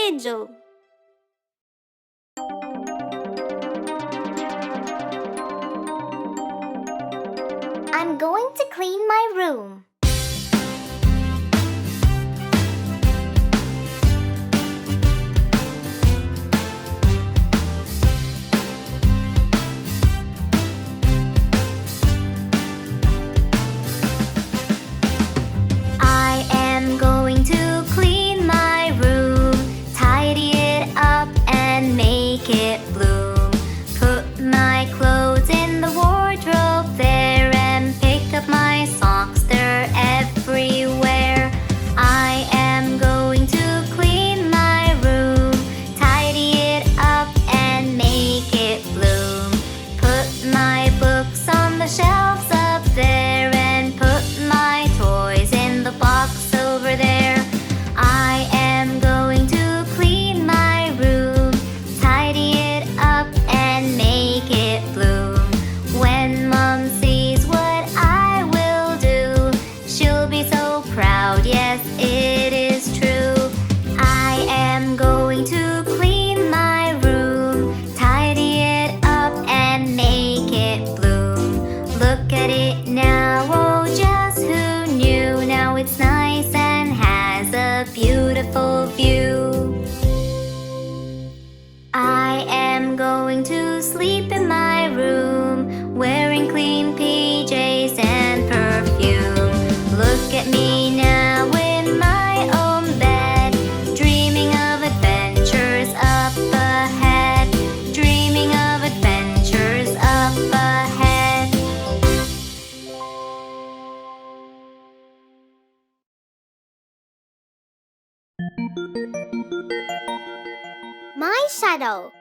Angel. I'm going to clean my room. I am going to clean my room, tidy it up and make it bloom. Put my clothes in the wardrobe there and pick up my socks, they're everywhere. I am going to clean my room, tidy it up and make it bloom. Put my books on the shelves up there and put my toys in the box over there. I am going to clean my room, tidy it up and make it bloom. When Mom sees what I will do, she'll be so proud, yes, it is true. I am going to clean my room, tidy it up and make it bloom. Look at it now, oh just who knew? Now it's nice and has a beautiful view. I am going to sleep in my room, wearing clean PJs and perfume. Look at me now in my own bed, dreaming of adventures up ahead, dreaming of adventures up ahead. My shadow.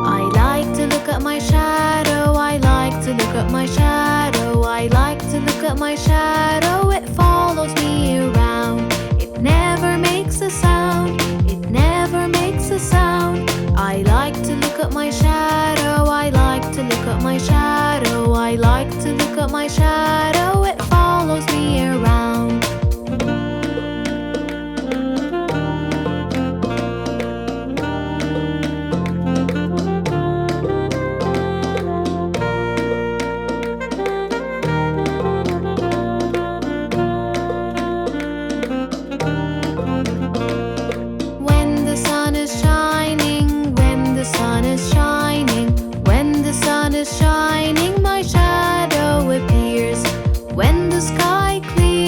I like to look at my shadow, I like to look at my shadow, I like to look at my shadow, it follows me around. It never makes a sound, it never makes a sound. I like to look at my shadow, I like to look at my shadow, I like to look at my shadow, it follows me around. When the sun is shining, when the sun is shining, when the sun is shining, my shadow appears. When the sky clears,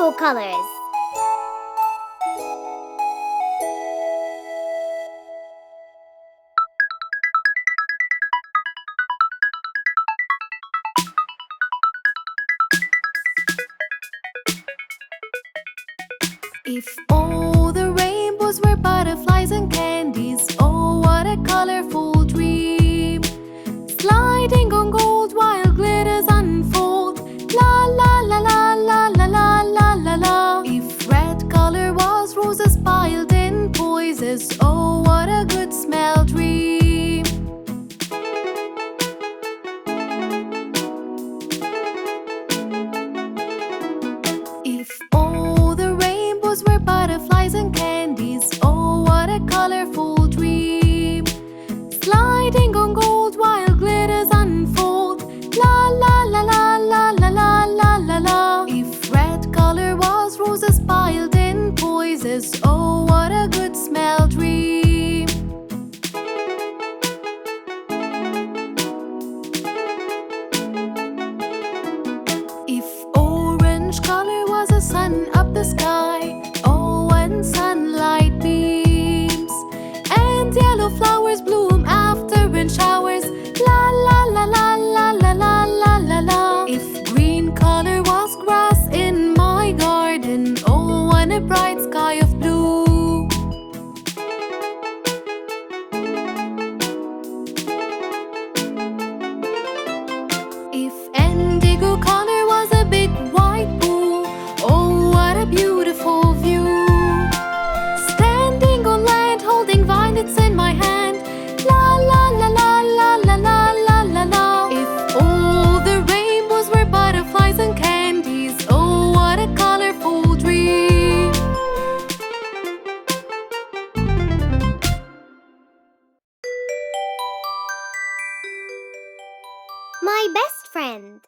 rainbow colors. If all the rainbows were butterflies and candies, oh, what a colorful dream. Sliding on gold while glitters unfold. La la la la la la la la la la. If red color was roses piled in poises, oh, what a good smell dream. If all the rainbows were butterflies and candies, oh, what a colorful dream. Sliding on gold while glitters unfold. La la la la la la la la la la. If red color was roses piled in poises, oh, what a good smell dream. If orange color was a sun up the sky, oh, when sunlight beams, and yellow flowers bloom after rain showers. La la la la la la la la la la. If green color was grass in my garden, oh, when a bright sky of blue. If indigo color was a big white pool, oh, what a beautiful view. Standing on land holding violets in my hand. La la la la la la la la la la. If all the rainbows were butterflies and candies, oh, what a colorful dream. My best friend.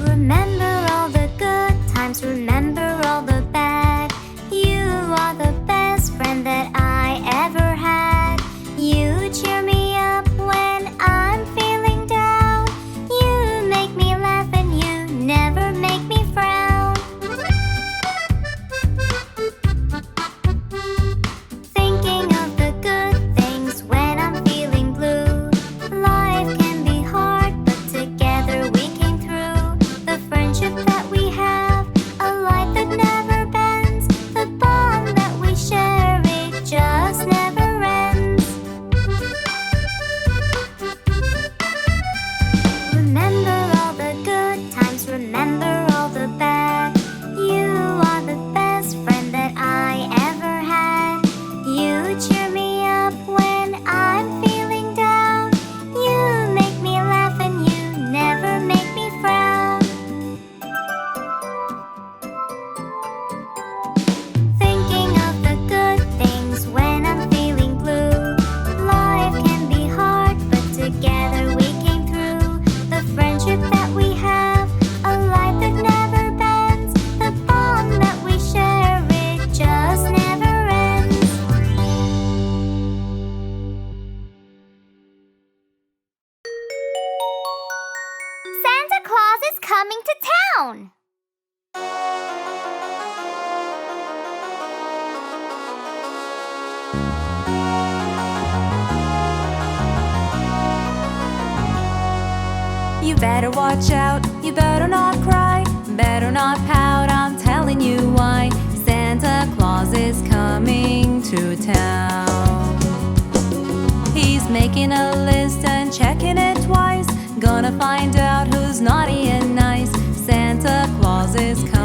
Remember all the good times, remember all the bad. You are the best friend that I ever had. You cheer me up when I'm feeling down. You make me laugh and you never make me frown. Thinking of the good things when I'm feeling blue. Life can be hard, but together we came through. The friendship that we have, a light that never bends. The bond that we share, it just never ends. Remember all the good times, remember all the bad. You are the best friend that I ever had. You cheer me up when I'm feeling down. You make me laugh and you never make me frown. Thinking of the good things when I'm feeling blue. Life can be hard, but together we came through. The friendship that we have, a light that never bends. The bond that we share, it just never ends. Santa Claus is coming to town! You better watch out, you better not cry, better not pout, I'm telling you why. Santa Claus is coming to town. He's making a list and checking it twice, gonna find out who's naughty and nice. Santa Claus is coming